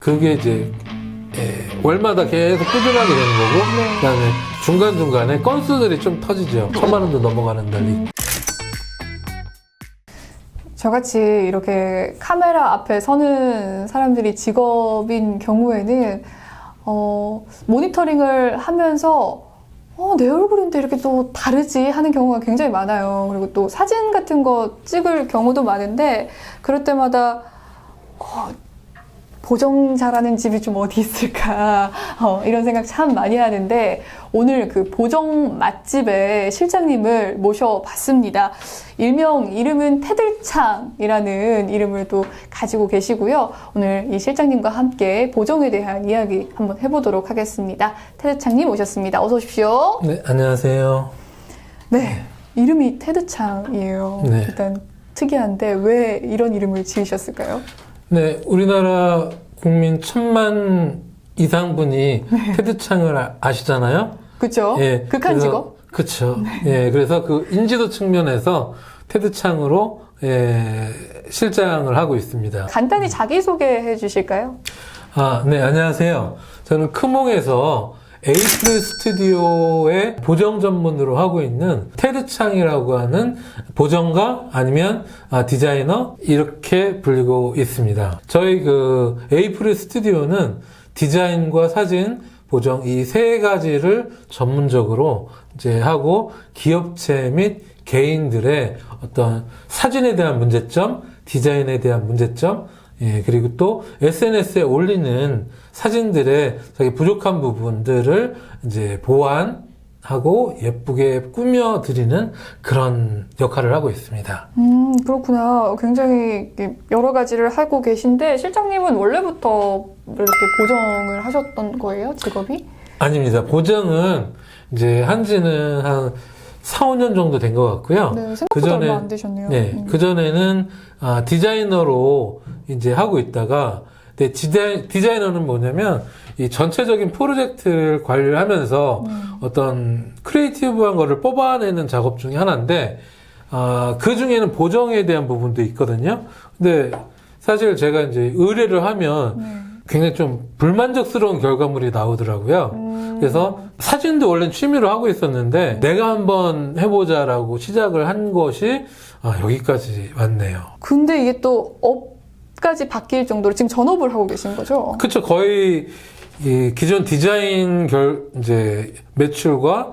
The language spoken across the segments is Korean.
그게 이제 월마다 계속 꾸준하게 되는 거고, 그다음에 중간중간에 건수들이 좀 터지죠. 1000만 원도 넘어가는 달이. 저같이 이렇게 카메라 앞에 서는 사람들이 직업인 경우에는 모니터링을 하면서 내 얼굴인데 이렇게 또 다르지 하는 경우가 굉장히 많아요. 그리고 또 사진 같은 거 찍을 경우도 많은데 그럴 때마다 보정 잘하는 집이 좀 어디 있을까 이런 생각 참 많이 하는데 오늘 그 보정 맛집의 실장님을 모셔봤습니다. 일명 이름은 테들창이라는 이름을 또 가지고 계시고요. 오늘 이 실장님과 함께 보정에 대한 이야기 한번 해보도록 하겠습니다. 테들창님 오셨습니다. 어서 오십시오. 네, 안녕하세요. 네, 이름이 테들창이에요. 네. 일단 특이한데 왜 이런 이름을 지으셨을까요? 네, 우리나라 국민 1000만 이상 분이 테드창을 아시잖아요. 그렇죠? 예, 극한 그래서, 직업? 그렇죠. 예, 그래서 그 인지도 측면에서 테드창으로 실장을 하고 있습니다. 간단히 자기소개해 주실까요? 네, 안녕하세요. 저는 크몽에서 에이프릴 스튜디오의 보정 전문으로 하고 있는 테드창이라고 하는 보정가 아니면 디자이너 이렇게 불리고 있습니다. 저희 그 에이프릴 스튜디오는 디자인과 사진, 보정 이 세 가지를 전문적으로 이제 하고 기업체 및 개인들의 어떤 사진에 대한 문제점, 디자인에 대한 문제점, 그리고 또 SNS에 올리는 사진들의 자기 부족한 부분들을 이제 보완하고 예쁘게 꾸며드리는 그런 역할을 하고 있습니다. 그렇구나. 굉장히 여러 가지를 하고 계신데 실장님은 원래부터 이렇게 보정을 하셨던 거예요? 직업이? 아닙니다. 보정은 이제 한지는 한 4, 5년 정도 된 것 같고요. 네, 생각보다 얼마 안 되셨네요. 네, 그전에는 디자이너로 이제 하고 있다가, 근데 디자이너는 뭐냐면, 이 전체적인 프로젝트를 관리를 하면서 어떤 크리에이티브한 거를 뽑아내는 작업 중에 하나인데, 그 중에는 보정에 대한 부분도 있거든요. 근데 사실 제가 이제 의뢰를 하면 굉장히 좀 불만족스러운 결과물이 나오더라고요. 그래서 사진도 원래 취미로 하고 있었는데 내가 한번 해보자라고 시작을 한 것이 여기까지 왔네요. 근데 이게 또 업까지 바뀔 정도로 지금 전업을 하고 계신 거죠? 그렇죠. 거의 이 기존 디자인 이제 매출과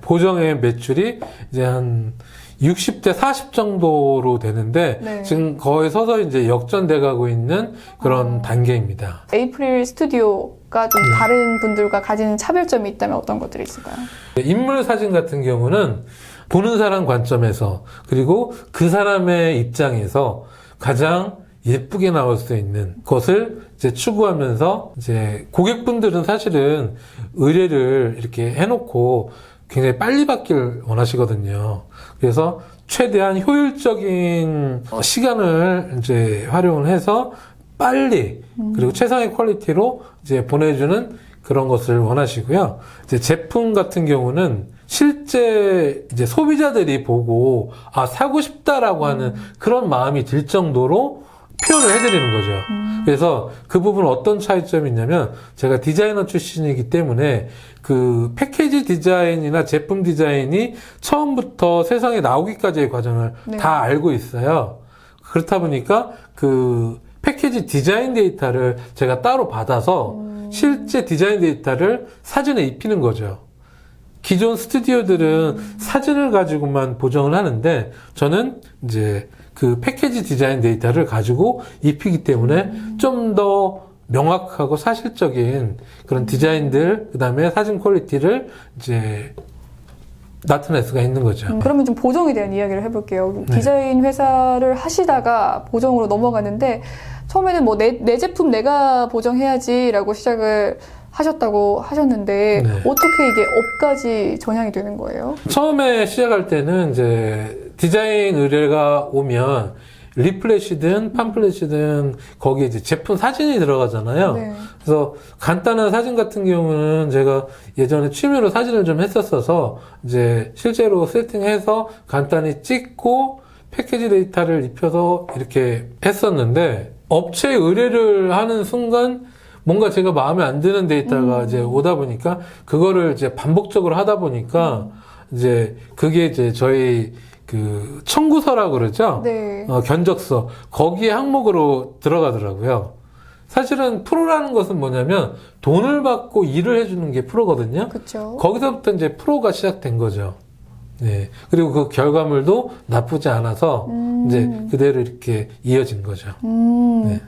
보정의 매출이 이제 한 60대 40 정도로 되는데 네. 지금 거의 서서 이제 역전돼 가고 있는 그런 단계입니다. 에이프릴 스튜디오가 좀 다른 분들과 가지는 차별점이 있다면 어떤 것들이 있을까요? 인물 사진 같은 경우는 보는 사람 관점에서 그리고 그 사람의 입장에서 가장 예쁘게 나올 수 있는 것을 이제 추구하면서 이제 고객분들은 사실은 의뢰를 이렇게 해놓고 굉장히 빨리 받길 원하시거든요. 그래서 최대한 효율적인 시간을 이제 활용을 해서 빨리 그리고 최상의 퀄리티로 이제 보내주는 그런 것을 원하시고요. 이제 제품 같은 경우는 실제 이제 소비자들이 보고 사고 싶다라고 하는 그런 마음이 들 정도로 표현을 해드리는 거죠. 그래서 그 부분은 어떤 차이점이 있냐면 제가 디자이너 출신이기 때문에 그 패키지 디자인이나 제품 디자인이 처음부터 세상에 나오기까지의 과정을 다 알고 있어요. 그렇다 보니까 그 패키지 디자인 데이터를 제가 따로 받아서 실제 디자인 데이터를 사진에 입히는 거죠. 기존 스튜디오들은 사진을 가지고만 보정을 하는데 저는 이제 그 패키지 디자인 데이터를 가지고 입히기 때문에 좀 더 명확하고 사실적인 그런 디자인들, 그 다음에 사진 퀄리티를 이제 나타낼 수가 있는 거죠. 그러면 좀 보정에 대한 이야기를 해볼게요. 디자인 회사를 하시다가 보정으로 넘어가는데 처음에는 뭐 내 제품 내가 보정해야지라고 시작을 하셨다고 하셨는데 어떻게 이게 업까지 전향이 되는 거예요? 처음에 시작할 때는 이제 디자인 의뢰가 오면 리플렛이든 팜플렛이든 거기에 이제 제품 사진이 들어가잖아요. 네. 그래서 간단한 사진 같은 경우는 제가 예전에 취미로 사진을 좀 했었어서 이제 실제로 세팅해서 간단히 찍고 패키지 데이터를 입혀서 이렇게 했었는데 업체에 의뢰를 하는 순간 뭔가 제가 마음에 안 드는 데이터가 이제 오다 보니까 그거를 이제 반복적으로 하다 보니까 이제 그게 이제 저희 그 청구서라고 그러죠. 네. 견적서 거기에 항목으로 들어가더라고요. 사실은 프로라는 것은 뭐냐면 돈을 받고 일을 해주는 게 프로거든요. 그렇죠. 거기서부터 이제 프로가 시작된 거죠. 네. 그리고 그 결과물도 나쁘지 않아서 이제 그대로 이렇게 이어진 거죠. 네.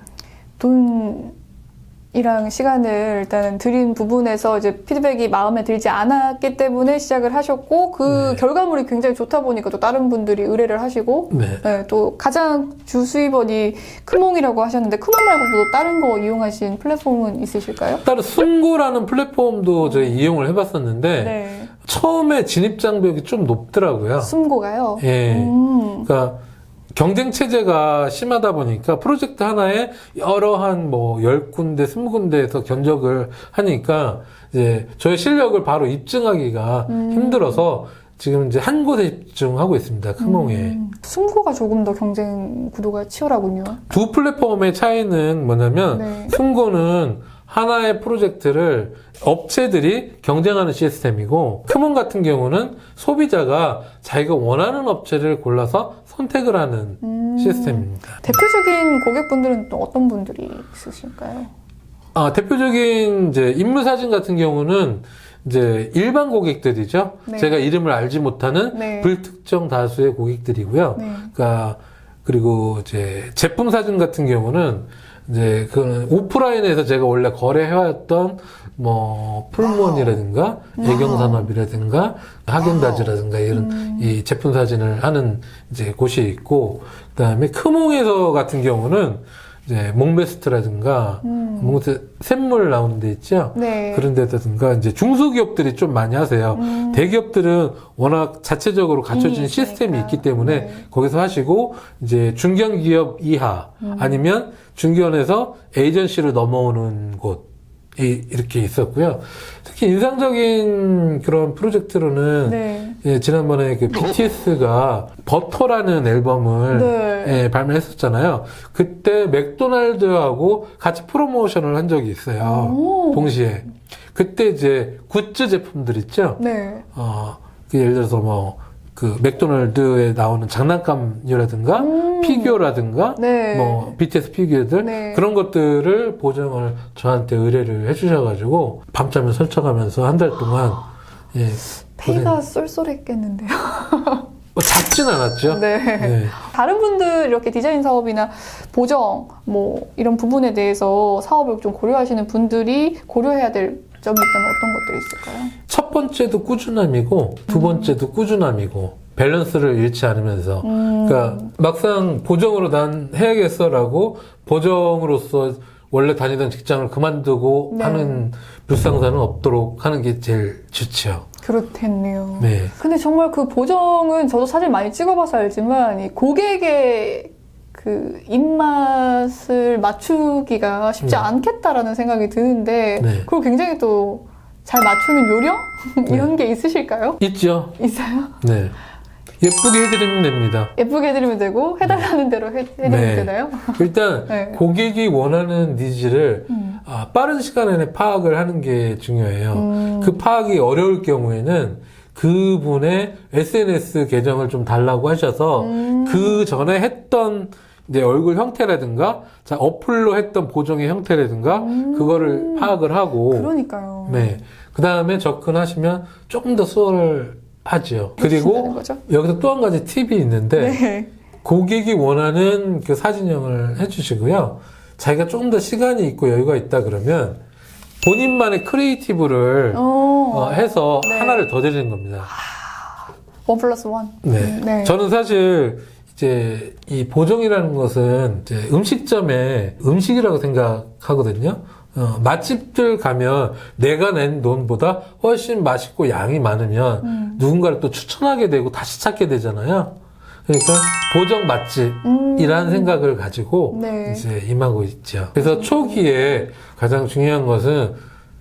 돈이랑 시간을 일단은 들인 부분에서 이제 피드백이 마음에 들지 않았기 때문에 시작을 하셨고 그 네. 결과물이 굉장히 좋다 보니까 또 다른 분들이 의뢰를 하시고 네. 네, 또 가장 주 수입원이 크몽이라고 하셨는데 크몽 말고도 또 다른 거 이용하신 플랫폼은 있으실까요? 따로 순고라는 플랫폼도 저희 이용을 해봤었는데 네. 처음에 진입 장벽이 좀 높더라고요. 숨고가요. 예. 그러니까 경쟁 체제가 심하다 보니까 프로젝트 하나에 여러 한 뭐 10군데, 20군데에서 견적을 하니까 이제 저의 실력을 바로 입증하기가 힘들어서 지금 이제 한 곳에 집중하고 있습니다. 크몽에. 숨고가 조금 더 경쟁 구도가 치열하군요. 두 플랫폼의 차이는 뭐냐면 네. 순고는 하나의 프로젝트를 업체들이 경쟁하는 시스템이고 크몬 같은 경우는 소비자가 자기가 원하는 업체를 골라서 선택을 하는 시스템입니다. 대표적인 고객분들은 또 어떤 분들이 있으실까요? 대표적인 이제 인물 사진 같은 경우는 이제 일반 고객들이죠. 네. 제가 이름을 알지 못하는 네. 불특정 다수의 고객들이고요. 네. 그러니까 그리고 이제 제품 사진 같은 경우는 이제 그 오프라인에서 제가 원래 거래해왔던 뭐 풀무원이라든가 애경산업이라든가 하겐다즈라든가 이런 이 제품 사진을 하는 이제 곳이 있고 그다음에 크몽에서 같은 경우는 이제 몽베스트라든가 샘물 나오는 데 있죠. 네. 그런 데다든가 이제 중소기업들이 좀 많이 하세요. 대기업들은 워낙 자체적으로 갖춰진 있으니까. 시스템이 있기 때문에 네. 거기서 하시고 이제 중견기업 이하 아니면 중견에서 에이전시로 넘어오는 곳이 이렇게 있었고요. 특히 인상적인 그런 프로젝트로는 네. 예, 지난번에 그 BTS가 버터라는 앨범을 네. 예, 발매했었잖아요. 그때 맥도날드하고 같이 프로모션을 한 적이 있어요. 오. 동시에. 그때 이제 굿즈 제품들 있죠? 네. 그 예를 들어서 뭐, 그 맥도날드에 나오는 장난감이라든가 피규어라든가 네. 뭐 BTS 피규어들 네. 그런 것들을 보정을 저한테 의뢰를 해주셔가지고 밤잠을 설쳐가면서 한 달 동안 예, 페이가 쏠쏠했겠는데요. 뭐 작진 않았죠. 네. 네. 다른 분들 이렇게 디자인 사업이나 보정 뭐 이런 부분에 대해서 사업을 좀 고려하시는 분들이 고려해야 될 점이 있다면 어떤 것들이 있을까요? 첫 번째도 꾸준함이고 두 번째도 꾸준함이고 밸런스를 잃지 않으면서 그러니까 막상 보정으로 난 해야겠어라고 보정으로서 원래 다니던 직장을 그만두고 네. 하는 불상사는 없도록 하는 게 제일 좋죠. 그렇겠네요. 네. 근데 정말 그 보정은 저도 사진 많이 찍어봐서 알지만 이 고객의 그 입맛을 맞추기가 쉽지 않겠다라는 생각이 드는데 네. 그걸 굉장히 또 잘 맞추는 요령? 이런 게 있으실까요? 있죠. 있어요? 네. 예쁘게 해드리면 됩니다. 예쁘게 해드리면 되고 해달라는 대로 해드리면 네. 되나요? 일단 네. 고객이 원하는 니즈를 빠른 시간 안에 파악을 하는 게 중요해요. 그 파악이 어려울 경우에는 그분의 SNS 계정을 좀 달라고 하셔서 그 전에 했던 이제 얼굴 형태라든가 자 어플로 했던 보정의 형태라든가 그거를 파악을 하고 그러니까요. 네. 그 다음에 접근하시면 조금 더 수월하죠. 된다는 그리고 거죠? 여기서 또 한 가지 팁이 있는데 네. 고객이 원하는 그 사진형을 해주시고요. 자기가 조금 더 시간이 있고 여유가 있다 그러면 본인만의 크리에이티브를 해서 네. 하나를 더 드리는 겁니다. 1+1. 네. 네. 저는 사실 이제 이 보정이라는 것은 이제 음식점의 음식이라고 생각하거든요. 맛집들 가면 내가 낸 돈보다 훨씬 맛있고 양이 많으면 누군가를 또 추천하게 되고 다시 찾게 되잖아요. 그러니까 보정 맛집이라는 생각을 가지고 네. 이제 임하고 있죠. 그래서 초기에 가장 중요한 것은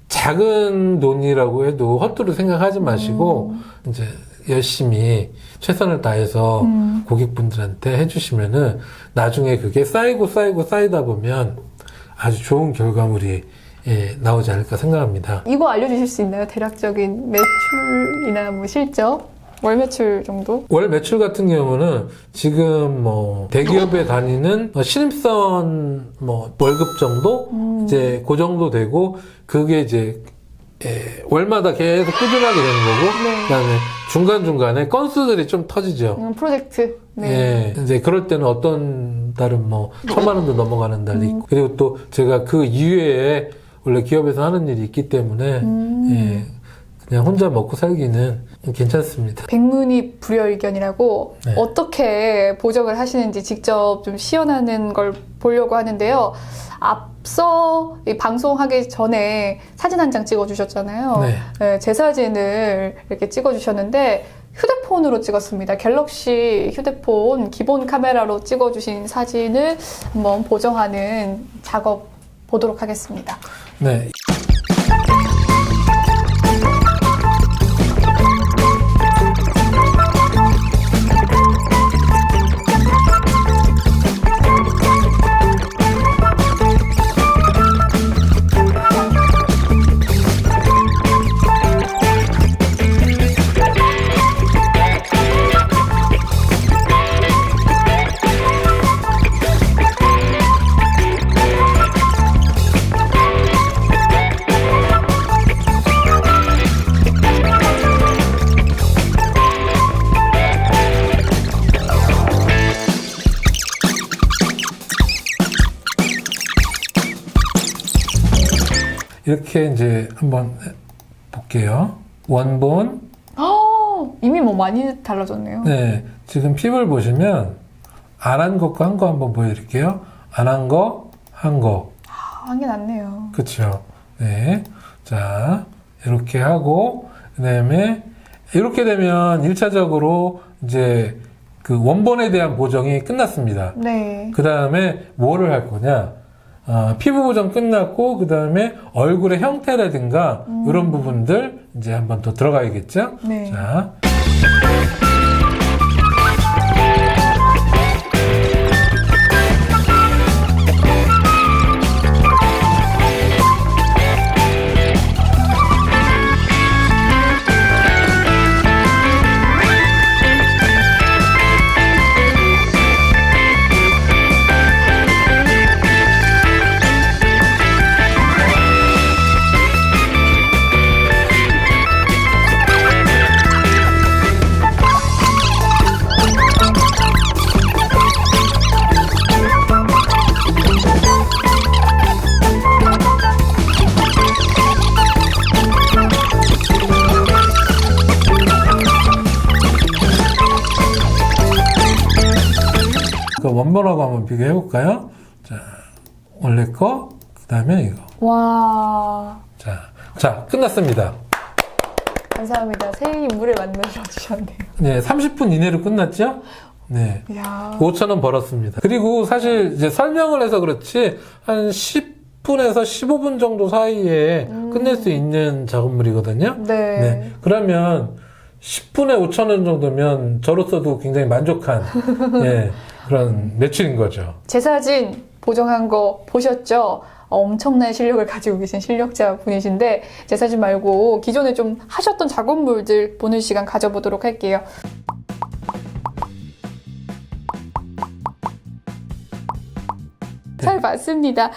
작은 돈이라고 해도 헛되이 생각하지 마시고 이제 열심히 최선을 다해서 고객분들한테 해주시면은 나중에 그게 쌓이다 보면 아주 좋은 결과물이 나오지 않을까 생각합니다. 이거 알려주실 수 있나요? 대략적인 매출이나 뭐 실적? 월 매출 정도? 월 매출 같은 경우는 지금 뭐 대기업에 다니는 신입사원 뭐 월급 정도 이제 그 정도 되고 그게 이제 월마다 계속 꾸준하게 되는 거고 네. 그다음에 중간중간에 건수들이 좀 터지죠. 프로젝트. 네. 예, 이제 그럴 때는 어떤 달은 뭐 1,000만 원도 넘어가는 달이 있고 그리고 또 제가 그 이외에 원래 기업에서 하는 일이 있기 때문에 예, 그냥 혼자 먹고 살기는 괜찮습니다. 백문이 불여일견이라고 네. 어떻게 보정을 하시는지 직접 좀 시연하는 걸 보려고 하는데요. 앞서 이 방송하기 전에 사진 한 장 찍어주셨잖아요. 네. 네, 제 사진을 이렇게 찍어주셨는데 휴대폰으로 찍었습니다. 갤럭시 휴대폰 기본 카메라로 찍어주신 사진을 한번 보정하는 작업 보도록 하겠습니다. 네. 이렇게 이제 한번 볼게요. 원본. 이미 뭐 많이 달라졌네요. 네. 지금 핍을 보시면 안 한 것과 한 거 한번 보여드릴게요. 안 한 거, 한 거. 한 게 낫네요. 그쵸. 네. 자, 이렇게 하고, 그 다음에, 이렇게 되면 1차적으로 이제 그 원본에 대한 보정이 끝났습니다. 네. 그 다음에 뭐를 할 거냐. 피부 보정 끝났고, 그 다음에 얼굴의 형태라든가, 이런 부분들 이제 한번 더 들어가야겠죠? 네. 자. 그 원본하고 한번 비교해 볼까요? 자, 원래 거, 그 다음에 이거. 와. 자, 끝났습니다. 감사합니다. 새 인물을 만들어 주셨네요. 네, 30분 이내로 끝났죠? 네. 이야. 5,000원 벌었습니다. 그리고 사실 이제 설명을 해서 그렇지, 한 10분에서 15분 정도 사이에 끝낼 수 있는 작업물이거든요. 네. 그러면 10분에 5,000원 정도면 저로서도 굉장히 만족한, 예, 그런 매출인 거죠. 제 사진 보정한 거 보셨죠? 엄청난 실력을 가지고 계신 실력자 분이신데 제 사진 말고 기존에 좀 하셨던 작업물들 보는 시간 가져보도록 할게요. 잘 봤습니다. 네.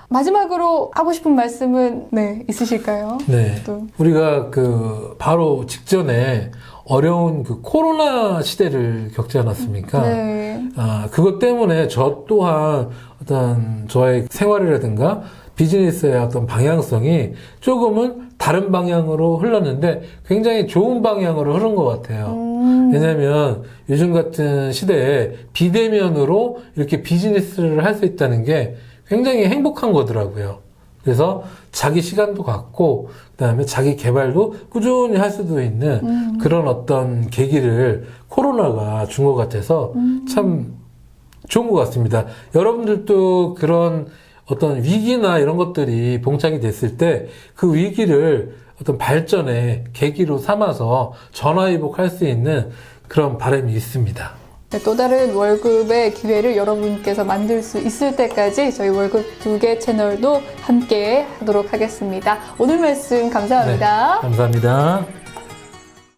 마지막으로 하고 싶은 말씀은 네 있으실까요? 네. 또. 우리가 그 바로 직전에 어려운 그 코로나 시대를 겪지 않았습니까? 네. 그것 때문에 저 또한 어떤 저의 생활이라든가 비즈니스의 어떤 방향성이 조금은 다른 방향으로 흘렀는데 굉장히 좋은 방향으로 흐른 것 같아요. 왜냐면 요즘 같은 시대에 비대면으로 이렇게 비즈니스를 할 수 있다는 게 굉장히 행복한 거더라고요. 그래서 자기 시간도 갖고 그다음에 자기 개발도 꾸준히 할 수도 있는 그런 어떤 계기를 코로나가 준 것 같아서 참 좋은 것 같습니다. 여러분들도 그런 어떤 위기나 이런 것들이 봉착이 됐을 때 그 위기를 어떤 발전의 계기로 삼아서 전화위복할 수 있는 그런 바람이 있습니다. 네, 또 다른 월급의 기회를 여러분께서 만들 수 있을 때까지 저희 월급 2개 채널도 함께 하도록 하겠습니다. 오늘 말씀 감사합니다. 네, 감사합니다.